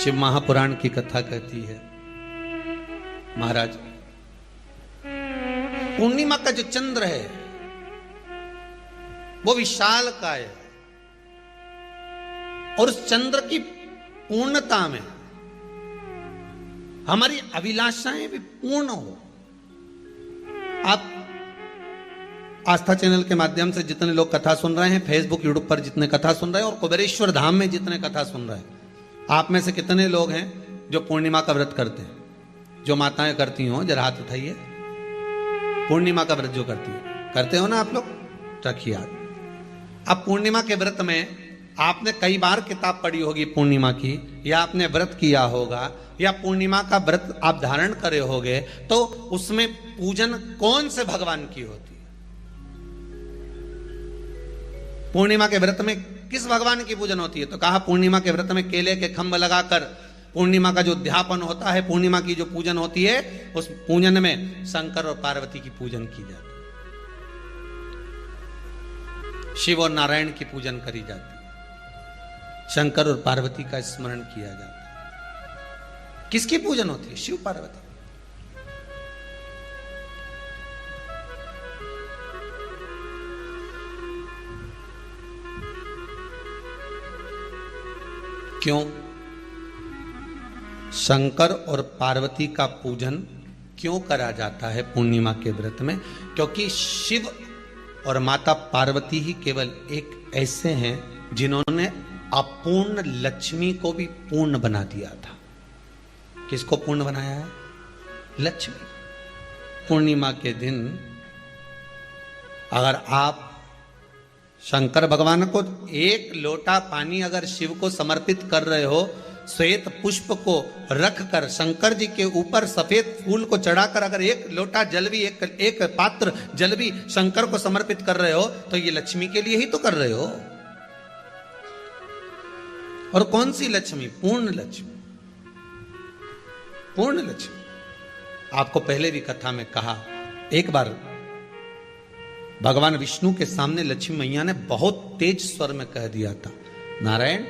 शिव महापुराण की कथा कहती है, महाराज पूर्णिमा का जो चंद्र है वो विशाल काय है और उस चंद्र की पूर्णता में हमारी अभिलाषाएं भी पूर्ण हो। आप आस्था चैनल के माध्यम से जितने लोग कथा सुन रहे हैं, फेसबुक यूट्यूब पर जितने कथा सुन रहे हैं और कुबेरेश्वर धाम में जितने कथा सुन रहे हैं, आप में से कितने लोग हैं जो पूर्णिमा का व्रत करते हैं? जो माताएं करती हो जरा हाथ उठाइए। पूर्णिमा का व्रत जो करती है, करते हो ना आप लोग? रखिए याद। अब पूर्णिमा के व्रत में आपने कई बार किताब पढ़ी होगी पूर्णिमा की, या आपने व्रत किया होगा, या पूर्णिमा का व्रत आप धारण करे होगे, तो उसमें पूजन कौन से भगवान की होती है? पूर्णिमा के व्रत में किस भगवान की पूजन होती है? तो कहा पूर्णिमा के व्रत में केले के खंभ लगाकर पूर्णिमा का जो अध्यापन होता है, पूर्णिमा की जो पूजन होती है, उस पूजन में शंकर और पार्वती की पूजन की जाती है, शिव और नारायण की पूजन करी जाती है, शंकर और पार्वती का स्मरण किया जाता है। किसकी पूजन होती है? शिव पार्वती। क्यों शंकर और पार्वती का पूजन क्यों करा जाता है पूर्णिमा के व्रत में? क्योंकि शिव और माता पार्वती ही केवल एक ऐसे हैं जिन्होंने अपूर्ण लक्ष्मी को भी पूर्ण बना दिया था। किसको पूर्ण बनाया है? लक्ष्मी। पूर्णिमा के दिन अगर आप शंकर भगवान को एक लोटा पानी अगर शिव को समर्पित कर रहे हो, श्वेत पुष्प को रखकर शंकर जी के ऊपर सफेद फूल को चढ़ाकर अगर एक लोटा जल भी, एक पात्र जल भी शंकर को समर्पित कर रहे हो, तो ये लक्ष्मी के लिए ही तो कर रहे हो। और कौन सी लक्ष्मी? पूर्ण लक्ष्मी। पूर्ण लक्ष्मी। आपको पहले भी कथा में कहा, एक बार भगवान विष्णु के सामने लक्ष्मी मैया ने बहुत तेज स्वर में कह दिया था, नारायण,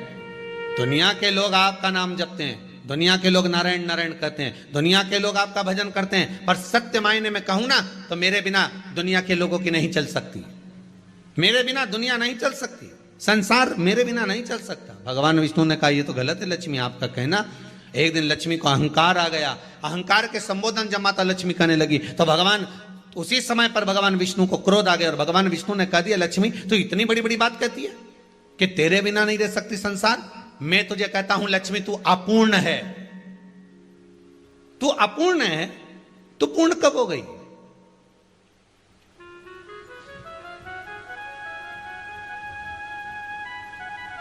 दुनिया के लोग आपका नाम जपते हैं, दुनिया के लोग नारायण नारायण कहते हैं, दुनिया के लोग आपका भजन करते हैं, पर सत्य मायने में कहूं ना तो मेरे बिना दुनिया के लोगों की नहीं चल सकती। मेरे बिना दुनिया नहीं चल सकती, संसार मेरे बिना नहीं चल सकता। भगवान विष्णु ने कहा, यह तो गलत है लक्ष्मी आपका कहना। एक दिन लक्ष्मी को अहंकार आ गया। अहंकार के संबोधन जब माता लक्ष्मी करने लगी तो भगवान, उसी समय पर भगवान विष्णु को क्रोध आ गया और भगवान विष्णु ने कह दिया, लक्ष्मी तो इतनी बड़ी बड़ी बात कहती है कि तेरे बिना नहीं रह सकती संसार। मैं तुझे कहता हूं लक्ष्मी, तू अपूर्ण है। तू अपूर्ण है, तू पूर्ण कब हो गई?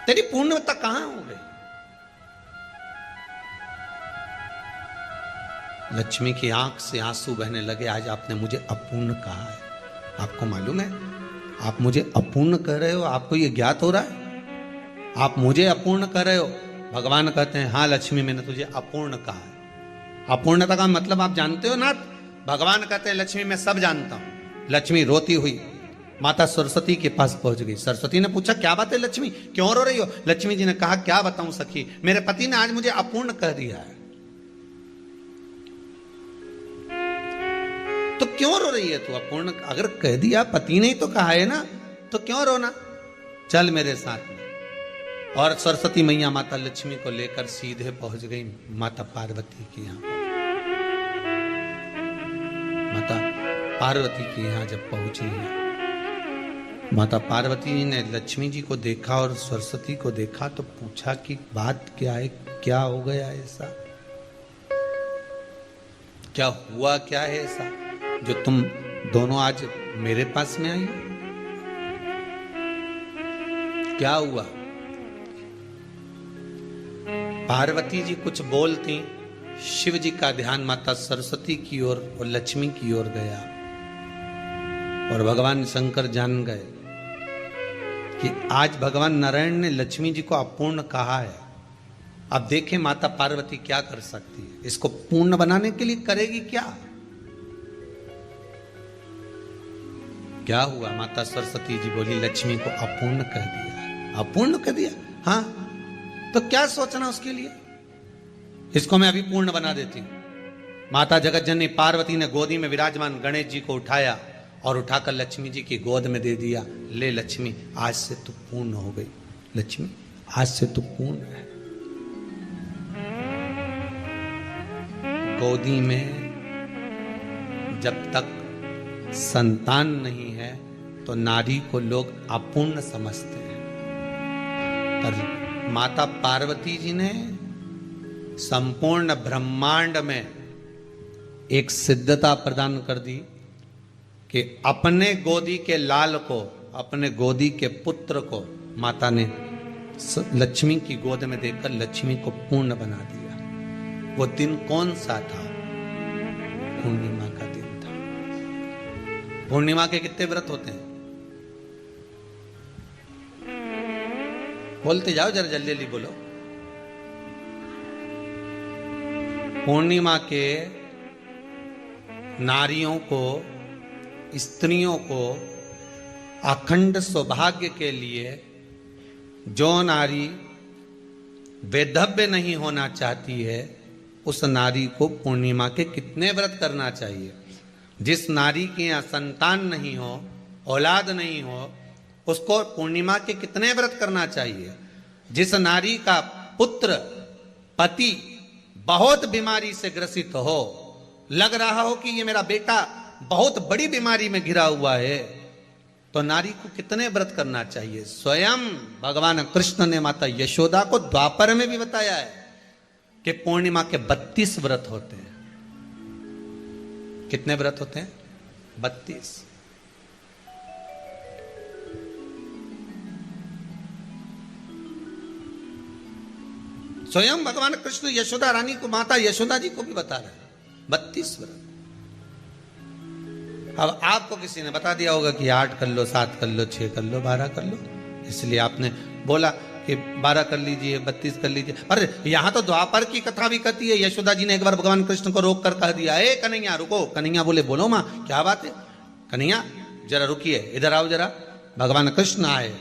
तेरी पूर्णता कहां हो गई? लक्ष्मी की आंख से आंसू बहने लगे। आज आपने मुझे अपूर्ण कहा है। आपको मालूम है आप मुझे अपूर्ण कह रहे हो? आपको यह ज्ञात हो रहा है आप मुझे अपूर्ण कह रहे हो? भगवान कहते हैं, हाँ लक्ष्मी, मैंने तुझे अपूर्ण कहा है। अपूर्णता का मतलब आप जानते हो ना? भगवान कहते हैं, लक्ष्मी मैं सब जानता हूं। लक्ष्मी रोती हुई माता सरस्वती के पास पहुंच गई। सरस्वती ने पूछा, क्या बात है लक्ष्मी, क्यों रो रही हो? लक्ष्मी जी ने कहा, क्या बताऊं सखी, मेरे पति ने आज मुझे अपूर्ण कह दिया है। तो क्यों रो रही है तू? अपूर्ण अगर कह दिया, पति ने ही तो कहा है ना, तो क्यों रोना? चल मेरे साथ में। और सरस्वती मैया माता लक्ष्मी को लेकर सीधे पहुंच गई माता पार्वती के यहां। माता पार्वती के यहां जब पहुंची है, माता पार्वती ने लक्ष्मी जी को देखा और सरस्वती को देखा तो पूछा कि बात क्या है, क्या हो गया ऐसा, क्या हुआ, क्या है ऐसा जो तुम दोनों आज मेरे पास में आई? क्या हुआ? पार्वती जी कुछ बोलती, शिव जी का ध्यान माता सरस्वती की ओर और लक्ष्मी की ओर गया और भगवान शंकर जान गए कि आज भगवान नारायण ने लक्ष्मी जी को अपूर्ण कहा है। अब देखें माता पार्वती क्या कर सकती है, इसको पूर्ण बनाने के लिए करेगी क्या? क्या हुआ? माता सरस्वती जी बोली, लक्ष्मी को अपूर्ण कह दिया। अपूर्ण कह दिया? हाँ, तो क्या सोचना उसके लिए? इसको मैं अभी पूर्ण बना देती हूं। माता जगत जननी पार्वती ने गोदी में विराजमान गणेश जी को उठाया और उठाकर लक्ष्मी जी की गोद में दे दिया। ले लक्ष्मी, आज से तू पूर्ण हो गई। लक्ष्मी, आज से तू पूर्ण है। गोदी में जब तक संतान नहीं है तो नारी को लोग अपूर्ण समझते हैं, पर माता पार्वती जी ने संपूर्ण ब्रह्मांड में एक सिद्धता प्रदान कर दी कि अपने गोदी के लाल को, अपने गोदी के पुत्र को माता ने लक्ष्मी की गोद में देकर लक्ष्मी को पूर्ण बना दिया। वो दिन कौन सा था? पूर्णिमा का दिन था। पूर्णिमा के कितने व्रत होते हैं? बोलते जाओ, जरा जल्दी जल्दी बोलो। पूर्णिमा के नारियों को, स्त्रियों को अखंड सौभाग्य के लिए, जो नारी वैधव्य नहीं होना चाहती है उस नारी को पूर्णिमा के कितने व्रत करना चाहिए? जिस नारी के यहाँ संतान नहीं हो, औलाद नहीं हो, उसको पूर्णिमा के कितने व्रत करना चाहिए? जिस नारी का पुत्र, पति बहुत बीमारी से ग्रसित हो, लग रहा हो कि ये मेरा बेटा बहुत बड़ी बीमारी में घिरा हुआ है, तो नारी को कितने व्रत करना चाहिए? स्वयं भगवान कृष्ण ने माता यशोदा को द्वापर में भी बताया है कि पूर्णिमा के 32 व्रत होते हैं। कितने व्रत होते हैं? 32। स्वयं भगवान कृष्ण यशोदा रानी को, माता यशोदा जी को भी बता रहे हैं 32 व्रत। अब आपको किसी ने बता दिया होगा कि 8 कर लो, 7 कर लो, 6 कर लो, 12 कर लो, इसलिए आपने बोला कि 12 कर लीजिए, 32 कर लीजिए। अरे यहां तो द्वापर की कथा भी कहती है। यशोदा जी ने एक बार भगवान कृष्ण को रोक कर कह दिया, ए कन्हैया रुको। कन्हैया बोले, बोलो मां, क्या बात है? कन्हैया जरा रुकिए, इधर आओ जरा। भगवान कृष्ण आए।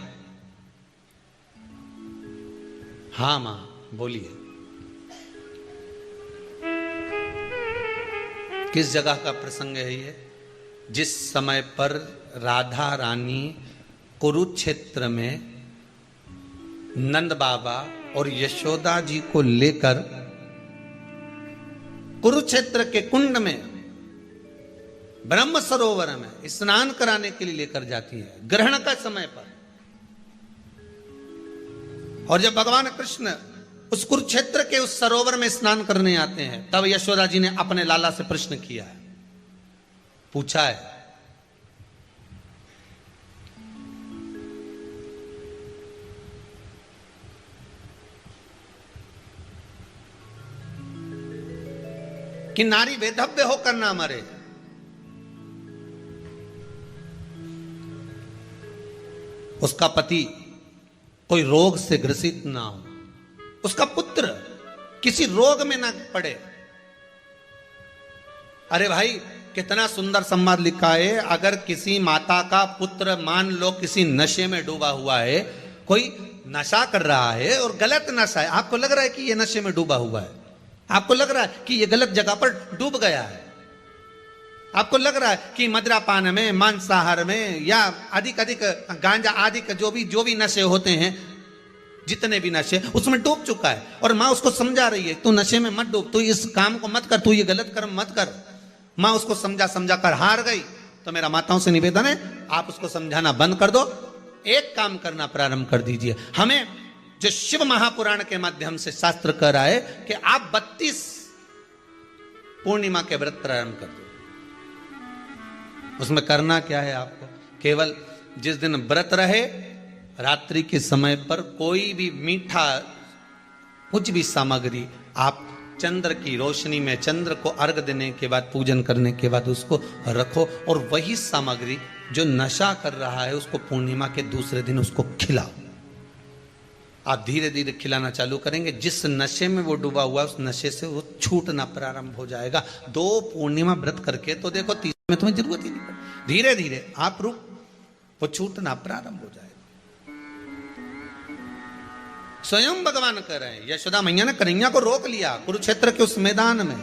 हाँ मां बोलिए। किस जगह का प्रसंग है ये? जिस समय पर राधा रानी कुरुक्षेत्र में नंद बाबा और यशोदा जी को लेकर कुरुक्षेत्र के कुंड में, ब्रह्म सरोवर में स्नान कराने के लिए लेकर जाती है, ग्रहण का समय पर। और जब भगवान कृष्ण उस कुरुक्षेत्र के उस सरोवर में स्नान करने आते हैं, तब यशोदा जी ने अपने लाला से प्रश्न किया है, पूछा है, कि नारी वैधव्य होकर ना मरे। उसका पति कोई रोग से ग्रसित ना हो, उसका पुत्र किसी रोग में ना पड़े। अरे भाई, कितना सुंदर संवाद लिखा है। अगर किसी माता का पुत्र मान लो किसी नशे में डूबा हुआ है, कोई नशा कर रहा है और गलत नशा है, आपको लग रहा है कि ये नशे में डूबा हुआ है, आपको लग रहा है कि ये गलत जगह पर डूब गया है, आपको लग रहा है कि मदिरापान में, मांसाहार में या अधिक गांजा आदि का जो भी नशे होते हैं, जितने भी नशे, उसमें डूब चुका है। और माँ उसको समझा रही है, तू नशे में मत डूब, तू इस काम को मत कर, तू ये गलत कर्म मत कर। माँ उसको समझा कर हार गई। तो मेरा माताओं से निवेदन है, आप उसको समझाना बंद कर दो, एक काम करना प्रारंभ कर दीजिए। हमें जो शिव महापुराण के माध्यम से शास्त्र कह रहा है कि आप 32 पूर्णिमा के व्रत प्रारंभ कर दो। उसमें करना क्या है आपको? केवल जिस दिन व्रत रहे, रात्रि के समय पर कोई भी मीठा, कुछ भी सामग्री आप चंद्र की रोशनी में, चंद्र को अर्घ देने के बाद, पूजन करने के बाद उसको रखो, और वही सामग्री जो नशा कर रहा है उसको पूर्णिमा के दूसरे दिन उसको खिलाओ। आप धीरे धीरे खिलाना चालू करेंगे, जिस नशे में वो डूबा हुआ उस नशे से वो छूटना प्रारंभ हो जाएगा। 2 पूर्णिमा व्रत करके तो देखो, तीसरे में तुम्हें जरूरत ही नहीं पड़ेगी। धीरे धीरे आप रुक, वो छूटना प्रारंभ हो जाएगा। स्वयं भगवान कह रहे हैं। यशोदा मैया ने कन्हैया को रोक लिया कुरुक्षेत्र के उस मैदान में,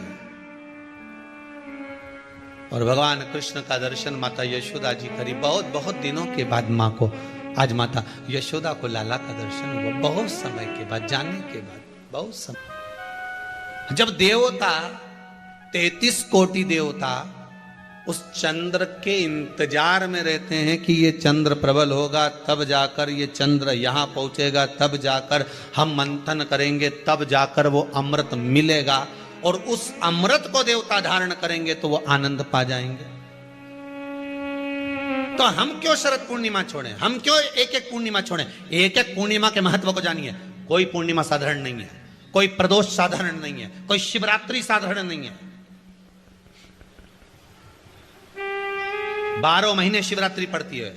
और भगवान कृष्ण का दर्शन माता यशोदा जी करी। बहुत बहुत दिनों के बाद माँ को आज माता यशोदा को लाला का दर्शन हुआ, बहुत समय के बाद, जाने के बाद, बहुत समय। जब देवता 33 कोटि देवता उस चंद्र के इंतजार में रहते हैं कि ये चंद्र प्रबल होगा, तब जाकर ये चंद्र यहां पहुंचेगा, तब जाकर हम मंथन करेंगे, तब जाकर वो अमृत मिलेगा, और उस अमृत को देवता धारण करेंगे तो वो आनंद पा जाएंगे। तो हम क्यों शरद पूर्णिमा छोड़ें? हम क्यों एक एक पूर्णिमा छोड़ें? एक एक पूर्णिमा के महत्व को जानिए। कोई पूर्णिमा साधारण नहीं है, कोई प्रदोष साधारण नहीं है, कोई शिवरात्रि साधारण नहीं है। 12 महीने शिवरात्रि पड़ती है,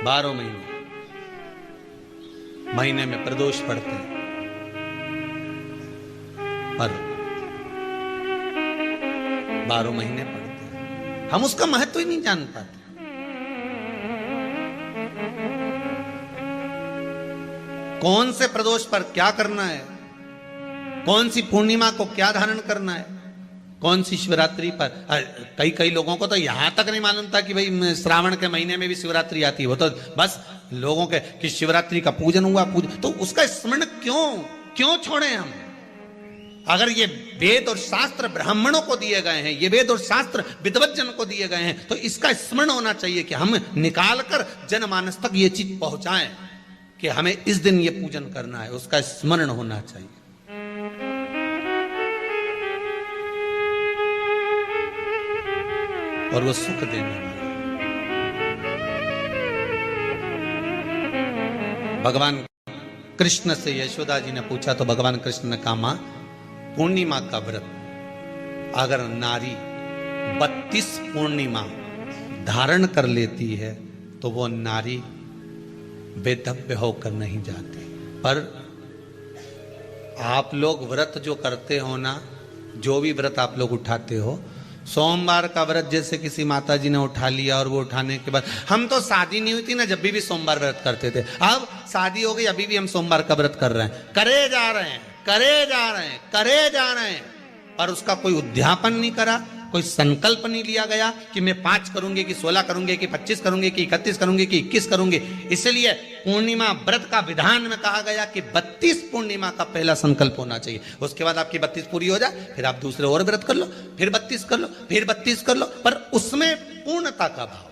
12 महीने में प्रदोष पड़ते हैं, पर 12 महीने पड़ते हैं, हम उसका महत्व ही नहीं जान पाते। कौन से प्रदोष पर क्या करना है, कौन सी पूर्णिमा को क्या धारण करना है, कौन सी शिवरात्रि पर। कई लोगों को तो यहां तक नहीं मालूम था कि भाई श्रावण के महीने में भी शिवरात्रि आती है। वो तो बस लोगों के कि शिवरात्रि का पूजन हुआ, तो उसका स्मरण क्यों छोड़े हम? अगर ये वेद और शास्त्र ब्राह्मणों को दिए गए हैं, ये वेद और शास्त्र विद्वज्जन को दिए गए हैं, तो इसका स्मरण होना चाहिए कि हम निकालकर जनमानस तक ये चीज पहुंचाएं कि हमें इस दिन ये पूजन करना है, उसका स्मरण होना चाहिए। और वो सुख देने वाला। भगवान कृष्ण से यशोदा जी ने पूछा तो भगवान कृष्ण ने कहा, मां, पूर्णिमा का व्रत अगर नारी 32 पूर्णिमा धारण कर लेती है तो वो नारी बेधव्य होकर नहीं जाती। पर आप लोग व्रत जो करते हो ना, जो भी व्रत आप लोग उठाते हो, सोमवार का व्रत जैसे किसी माता जी ने उठा लिया और वो उठाने के बाद, हम तो शादी नहीं हुई थी ना जब भी सोमवार व्रत करते थे, अब शादी हो गई अभी भी हम सोमवार का व्रत कर रहे हैं, करे जा रहे हैं, पर उसका कोई उद्यापन नहीं करा, कोई संकल्प नहीं लिया गया कि मैं 5 करूंगी कि 16 करूंगी कि 25 करूंगी कि 31 करूंगी कि 21 करूंगी। इसलिए पूर्णिमा व्रत का विधान में कहा गया कि 32 पूर्णिमा का पहला संकल्प होना चाहिए। उसके बाद आपकी 32 पूरी हो जाए, फिर आप दूसरे और व्रत कर लो, फिर 32 कर लो, फिर 32 कर लो, पर उसमें पूर्णता का भाव।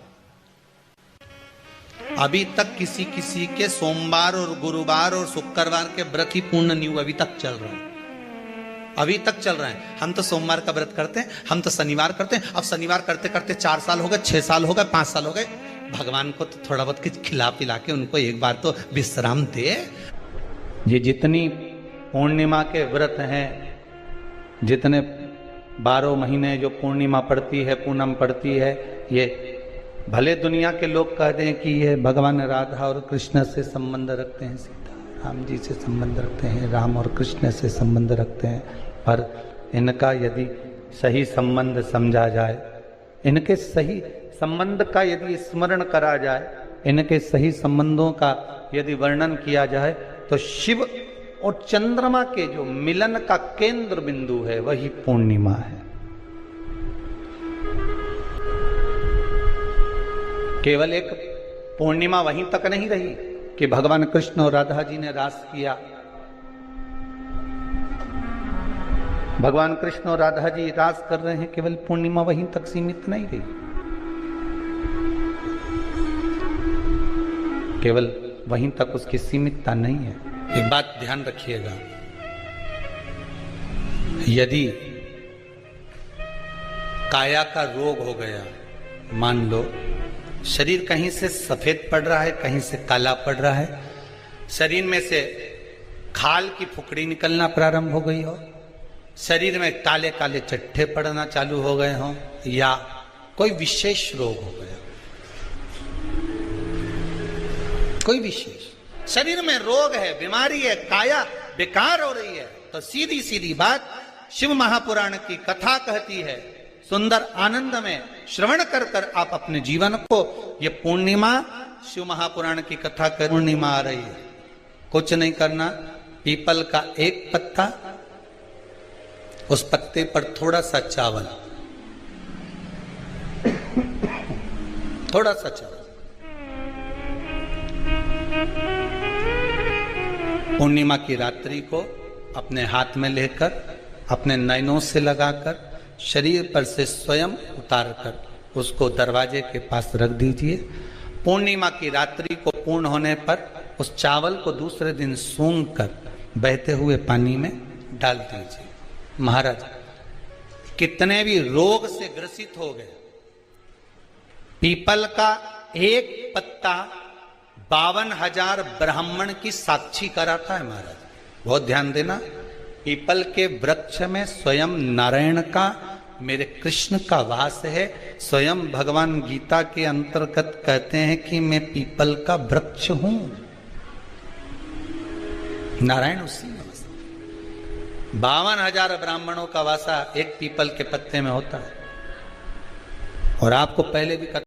अभी तक किसी के सोमवार और गुरुवार और शुक्रवार के व्रत ही पूर्ण नहीं हुए, अभी तक चल रहा है, अभी तक चल रहा है। हम तो सोमवार का व्रत करते हैं, हम तो शनिवार करते हैं, अब शनिवार करते करते 4 साल हो गए, 6 साल हो गए, 5 साल हो गए। भगवान को तो थोड़ा बहुत कुछ खिला पिला के उनको एक बार तो विश्राम दे। ये जितनी पूर्णिमा के व्रत हैं, जितने 12 महीने जो पूर्णिमा पड़ती है, पूनम पड़ती है, ये भले दुनिया के लोग कहते हैं कि ये भगवान राधा और कृष्ण से संबंध रखते हैं, सीता राम जी से संबंध रखते हैं, राम और कृष्ण से संबंध रखते हैं, पर इनका यदि सही संबंध समझा जाए, इनके सही संबंध का यदि स्मरण करा जाए, इनके सही संबंधों का यदि वर्णन किया जाए, तो शिव और चंद्रमा के जो मिलन का केंद्र बिंदु है वही पूर्णिमा है। केवल एक पूर्णिमा वहीं तक नहीं रही कि भगवान कृष्ण और राधा जी ने रास किया। भगवान कृष्ण और राधा जी रास कर रहे हैं, केवल पूर्णिमा वहीं तक सीमित नहीं रही। केवल वहीं तक उसकी सीमितता नहीं है। एक बात ध्यान रखिएगा, यदि काया का रोग हो गया, मान लो शरीर कहीं से सफेद पड़ रहा है, कहीं से काला पड़ रहा है, शरीर में से खाल की फुकड़ी निकलना प्रारंभ हो गई हो, शरीर में काले काले चट्टे पड़ना चालू हो गए हों, या कोई विशेष रोग हो गया, कोई विशेष शरीर में रोग है, बीमारी है, काया बेकार हो रही है, तो सीधी सीधी बात शिव महापुराण की कथा कहती है, सुंदर आनंद में श्रवण कर कर आप अपने जीवन को, ये पूर्णिमा शिव महापुराण की कथा कर पूर्णिमा आ रही है, कुछ नहीं करना, पीपल का एक पत्ता, उस पत्ते पर थोड़ा सा चावल, थोड़ा सा चावल, पूर्णिमा की रात्रि को अपने हाथ में लेकर अपने नयनों से लगाकर शरीर पर से स्वयं उतारकर उसको दरवाजे के पास रख दीजिए। पूर्णिमा की रात्रि को पूर्ण होने पर उस चावल को दूसरे दिन सूंघ कर बहते हुए पानी में डाल दीजिए। महाराज कितने भी रोग से ग्रसित हो गए, पीपल का एक पत्ता 52,000 ब्राह्मण की साक्षी कराता है। महाराज बहुत ध्यान देना, पीपल के वृक्ष में स्वयं नारायण का, मेरे कृष्ण का वास है। स्वयं भगवान गीता के अंतर्गत कहते हैं कि मैं पीपल का वृक्ष हूं, नारायण उसी में। 52,000 ब्राह्मणों का वासा एक पीपल के पत्ते में होता है। और आपको पहले भी